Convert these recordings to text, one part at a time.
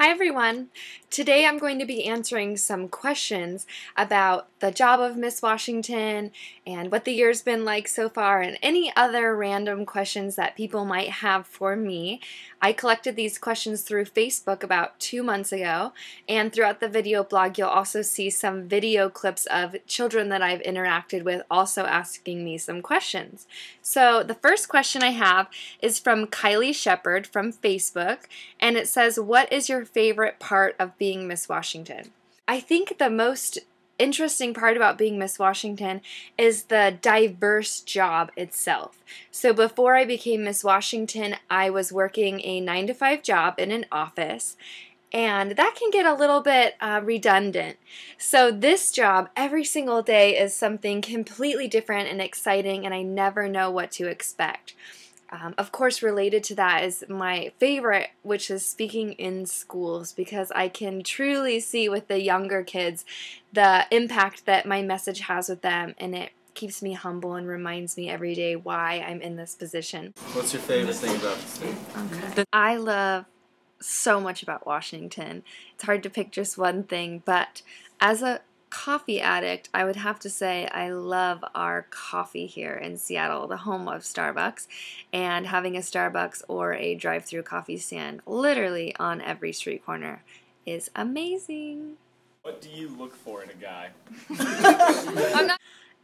Hi everyone! Today I'm going to be answering some questions about the job of Miss Washington and what the year's been like so far and any other random questions that people might have for me. I collected these questions through Facebook about 2 months ago, and throughout the video blog you'll also see some video clips of children that I've interacted with also asking me some questions. So the first question I have is from Kylie Shepard from Facebook, and it says, "What is your favorite part of being Miss Washington?" I think the most interesting part about being Miss Washington is the diverse job itself. So before I became Miss Washington, I was working a 9-to-5 job in an office, and that can get a little bit redundant. So this job, every single day, is something completely different and exciting, and I never know what to expect. Of course, related to that is my favorite, which is speaking in schools, because I can truly see with the younger kids the impact that my message has with them, and it keeps me humble and reminds me every day why I'm in this position. What's your favorite thing about the state? Okay. I love so much about Washington. It's hard to pick just one thing, but as a coffee addict, I would have to say I love our coffee here in Seattle, the home of Starbucks, and having a Starbucks or a drive-through coffee stand literally on every street corner is amazing. What do you look for in a guy?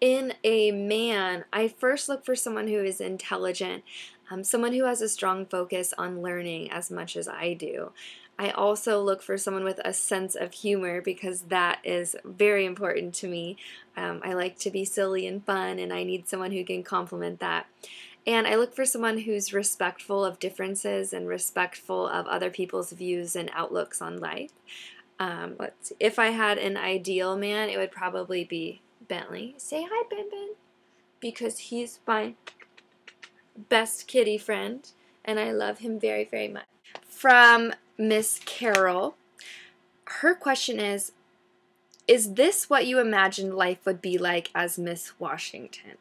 In a man, I first look for someone who is intelligent, someone who has a strong focus on learning as much as I do. I also look for someone with a sense of humor because that is very important to me. I like to be silly and fun, and I need someone who can complement that. And I look for someone who's respectful of differences and respectful of other people's views and outlooks on life. Let's see. If I had an ideal man, it would probably be Bentley. Say hi, Ben Ben, because he's my best kitty friend, and I love him very, very much. From Miss Carol, her question is this what you imagined life would be like as Miss Washington?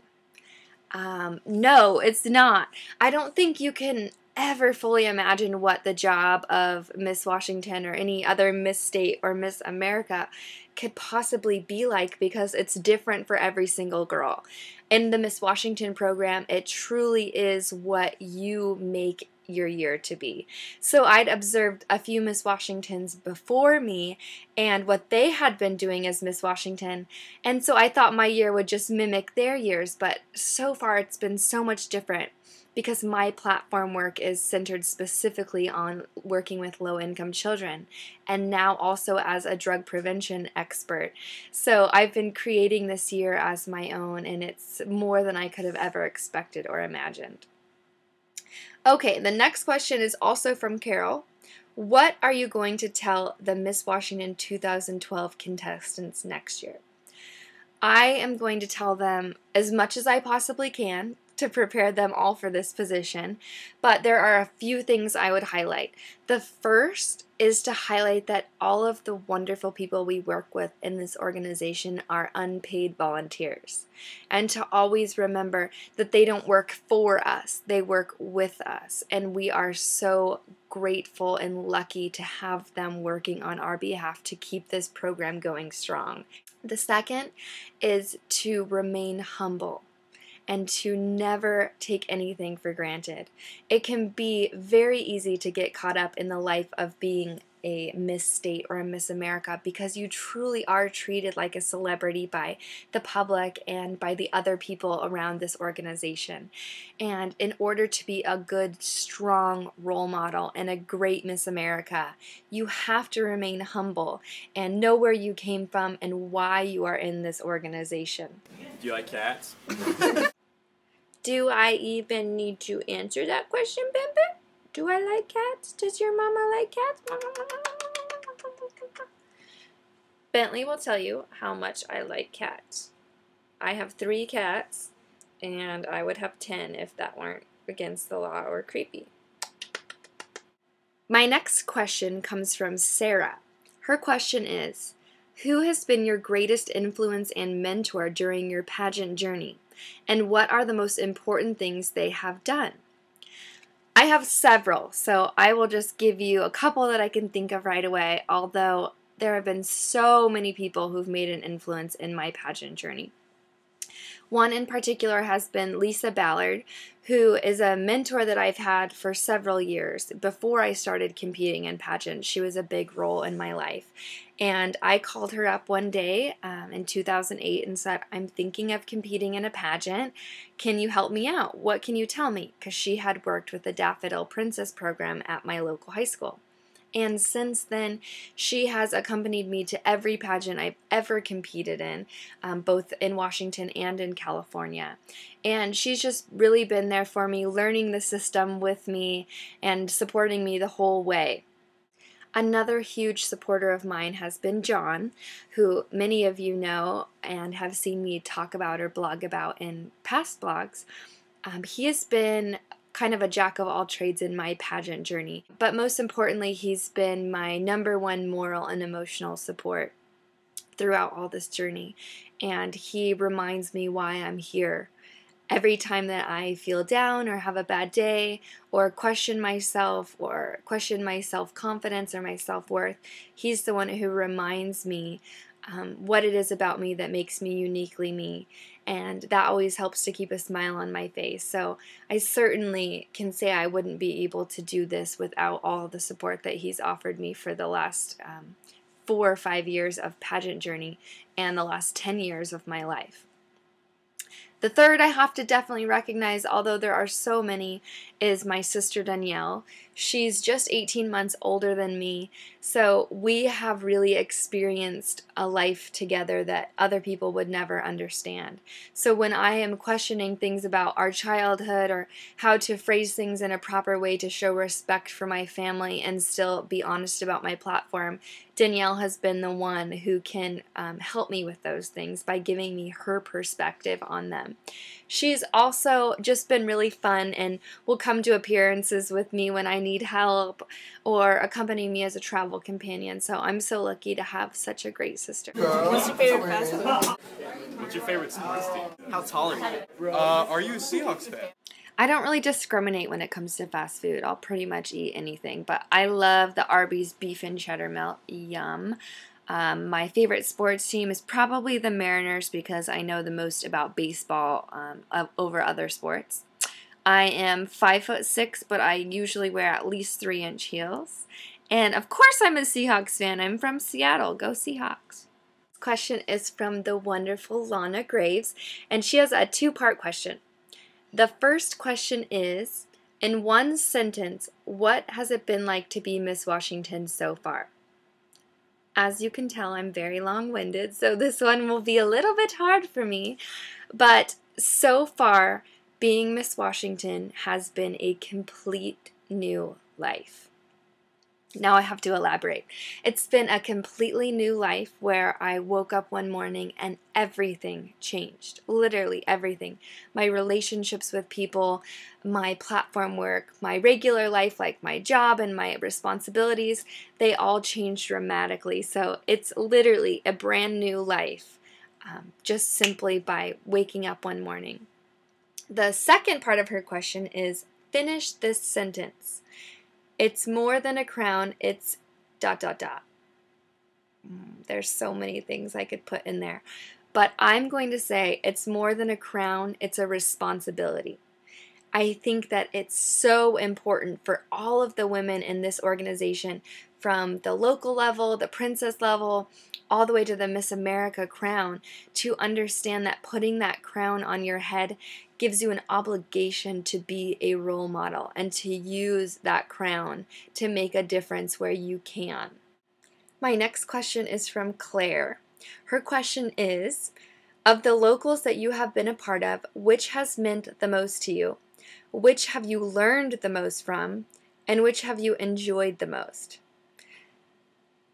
No, it's not. I don't think you can ever fully imagine what the job of Miss Washington or any other Miss State or Miss America could possibly be like, because it's different for every single girl. In the Miss Washington program, it truly is what you make your year to be. So I'd observed a few Miss Washingtons before me and what they had been doing as Miss Washington, and so I thought my year would just mimic their years, but so far it's been so much different because my platform work is centered specifically on working with low-income children, and now also as a drug prevention expert. So I've been creating this year as my own, and it's more than I could have ever expected or imagined. Okay, the next question is also from Carol. What are you going to tell the Miss Washington 2012 contestants next year? I am going to tell them as much as I possibly can to prepare them all for this position, but there are a few things I would highlight. The first is to highlight that all of the wonderful people we work with in this organization are unpaid volunteers, and to always remember that they don't work for us, they work with us, and we are so grateful and lucky to have them working on our behalf to keep this program going strong. The second is to remain humble and to never take anything for granted. It can be very easy to get caught up in the life of being a Miss State or a Miss America because you truly are treated like a celebrity by the public and by the other people around this organization. And in order to be a good, strong role model and a great Miss America, you have to remain humble and know where you came from and why you are in this organization. Do you like cats? Do I even need to answer that question, Bimba? Do I like cats? Does your mama like cats? Bentley will tell you how much I like cats. I have 3 cats, and I would have 10 if that weren't against the law or creepy. My next question comes from Sarah. Her question is, who has been your greatest influence and mentor during your pageant journey? And what are the most important things they have done? I have several, so I will just give you a couple that I can think of right away, although there have been so many people who've made an influence in my pageant journey. One in particular has been Lisa Ballard, who is a mentor that I've had for several years. Before I started competing in pageants, she was a big role in my life. And I called her up one day in 2008 and said, I'm thinking of competing in a pageant. Can you help me out? What can you tell me? Because she had worked with the Daffodil Princess program at my local high school. And since then, she has accompanied me to every pageant I've ever competed in, both in Washington and in California. And she's just really been there for me, learning the system with me and supporting me the whole way. Another huge supporter of mine has been John, who many of you know and have seen me talk about or blog about in past blogs. He has been kind of a jack of all trades in my pageant journey, but most importantly, he's been my number one moral and emotional support throughout all this journey, and he reminds me why I'm here. Every time that I feel down or have a bad day or question myself or question my self-confidence or my self-worth, he's the one who reminds me what it is about me that makes me uniquely me, and that always helps to keep a smile on my face. So I certainly can say I wouldn't be able to do this without all the support that he's offered me for the last 4 or 5 years of pageant journey and the last 10 years of my life. The third I have to definitely recognize, although there are so many, is my sister Danielle. She's just 18 months older than me, so we have really experienced a life together that other people would never understand. So when I am questioning things about our childhood or how to phrase things in a proper way to show respect for my family and still be honest about my platform, Danielle has been the one who can help me with those things by giving me her perspective on them. She's also just been really fun and will come to appearances with me when I need help or accompany me as a travel companion. So I'm so lucky to have such a great sister. What's your favorite fast food? What's your favorite sports team? How tall are you? Are you a Seahawks fan? I don't really discriminate when it comes to fast food. I'll pretty much eat anything, but I love the Arby's beef and cheddar melt. Yum. My favorite sports team is probably the Mariners because I know the most about baseball over other sports. I am 5'6", but I usually wear at least 3-inch heels. And of course I'm a Seahawks fan. I'm from Seattle. Go Seahawks. This question is from the wonderful Lana Graves, and she has a 2-part question. The first question is, in one sentence, what has it been like to be Miss Washington so far? As you can tell, I'm very long-winded, so this one will be a little bit hard for me. But so far, being Miss Washington has been a complete new life. Now I have to elaborate. It's been a completely new life where I woke up one morning and everything changed. Literally everything. My relationships with people, my platform work, my regular life like my job and my responsibilities, they all changed dramatically. So it's literally a brand new life just simply by waking up one morning. The second part of her question is, finish this sentence. It's more than a crown, it's ... There's so many things I could put in there. But I'm going to say it's more than a crown, it's a responsibility. I think that it's so important for all of the women in this organization, from the local level, the princess level, all the way to the Miss America crown, to understand that putting that crown on your head gives you an obligation to be a role model and to use that crown to make a difference where you can. My next question is from Claire. Her question is, of the locals that you have been a part of, which has meant the most to you? Which have you learned the most from? And which have you enjoyed the most?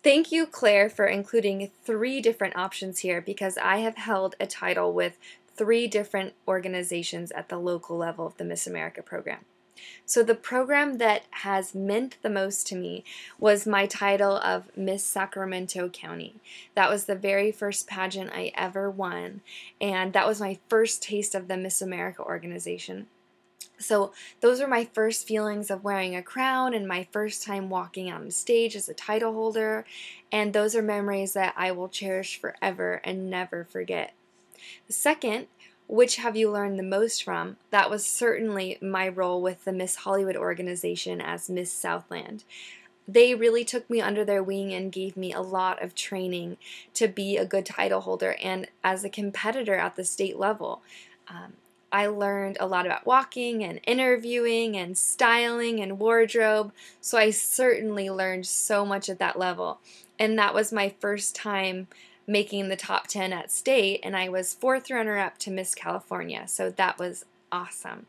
Thank you, Claire, for including 3 different options here, because I have held a title with 3 different organizations at the local level of the Miss America program. So the program that has meant the most to me was my title of Miss Sacramento County. That was the very first pageant I ever won, and that was my first taste of the Miss America organization. So those were my first feelings of wearing a crown and my first time walking on stage as a title holder, and those are memories that I will cherish forever and never forget. The second, which have you learned the most from? That was certainly my role with the Miss Hollywood organization as Miss Southland. They really took me under their wing and gave me a lot of training to be a good title holder and as a competitor at the state level. Um, I learned a lot about walking and interviewing and styling and wardrobe, so I certainly learned so much at that level. And that was my first time making the top 10 at state, and I was 4th runner-up to Miss California, so that was awesome.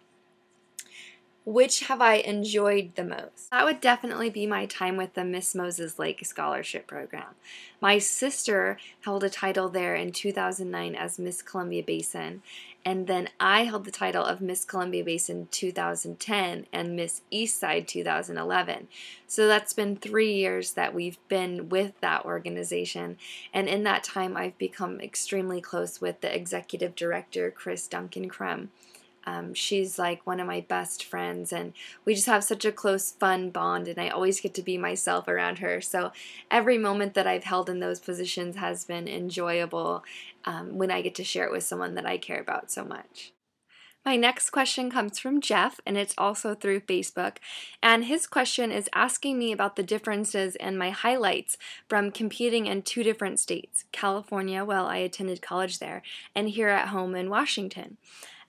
Which have I enjoyed the most? That would definitely be my time with the Miss Moses Lake Scholarship Program. My sister held a title there in 2009 as Miss Columbia Basin, and then I held the title of Miss Columbia Basin 2010 and Miss Eastside 2011. So that's been 3 years that we've been with that organization, and in that time I've become extremely close with the executive director, Chris Duncan Crumb. She's like one of my best friends, and we just have such a close, fun bond, and I always get to be myself around her. So every moment that I've held in those positions has been enjoyable when I get to share it with someone that I care about so much. My next question comes from Jeff, and it's also through Facebook. And his question is asking me about the differences and my highlights from competing in 2 different states, California, while I attended college there, and here at home in Washington.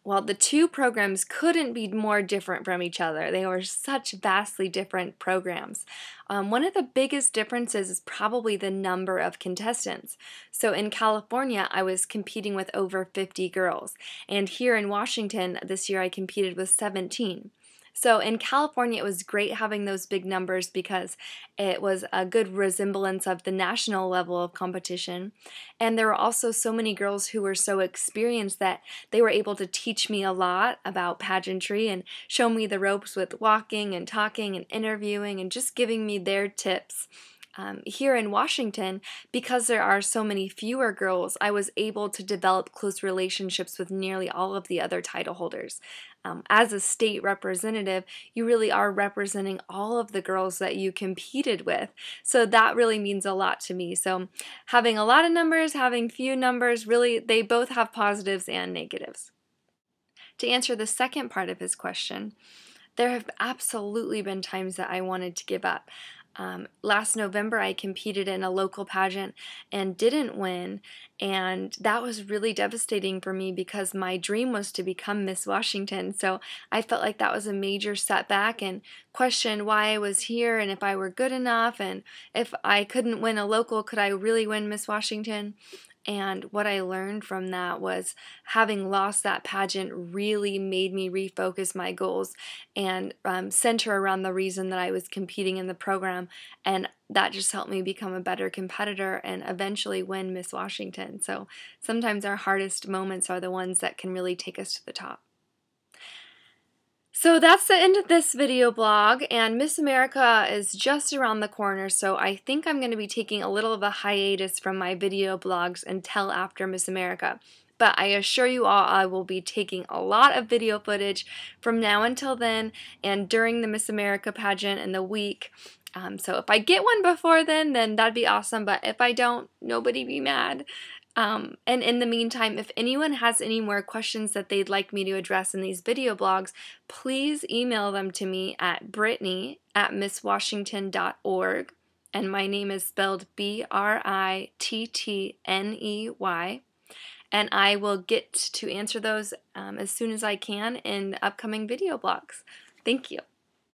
Well, the 2 programs couldn't be more different from each other. They were such vastly different programs. One of the biggest differences is probably the number of contestants. So in California, I was competing with over 50 girls, and here in Washington this year I competed with 17. So in California, it was great having those big numbers because it was a good resemblance of the national level of competition. And there were also so many girls who were so experienced that they were able to teach me a lot about pageantry and show me the ropes with walking and talking and interviewing and just giving me their tips. Here in Washington, because there are so many fewer girls, I was able to develop close relationships with nearly all of the other title holders. As a state representative, you really are representing all of the girls that you competed with. So that really means a lot to me. So having a lot of numbers, having few numbers, really, they both have positives and negatives. To answer the second part of his question, there have absolutely been times that I wanted to give up. Last November, I competed in a local pageant and didn't win, and that was really devastating for me because my dream was to become Miss Washington. So I felt like that was a major setback and questioned why I was here and if I were good enough, and if I couldn't win a local, could I really win Miss Washington? And what I learned from that was having lost that pageant really made me refocus my goals and center around the reason that I was competing in the program. And that just helped me become a better competitor and eventually win Miss Washington. So sometimes our hardest moments are the ones that can really take us to the top. So that's the end of this video blog, and Miss America is just around the corner, so I think I'm going to be taking a little of a hiatus from my video blogs until after Miss America. But I assure you all I will be taking a lot of video footage from now until then and during the Miss America pageant and the week. So if I get one before then that'd be awesome, but if I don't, nobody be mad. And in the meantime, if anyone has any more questions that they'd like me to address in these video blogs, please email them to me at Brittney@misswashington.org. And my name is spelled Brittney. And I will get to answer those as soon as I can in upcoming video blogs. Thank you.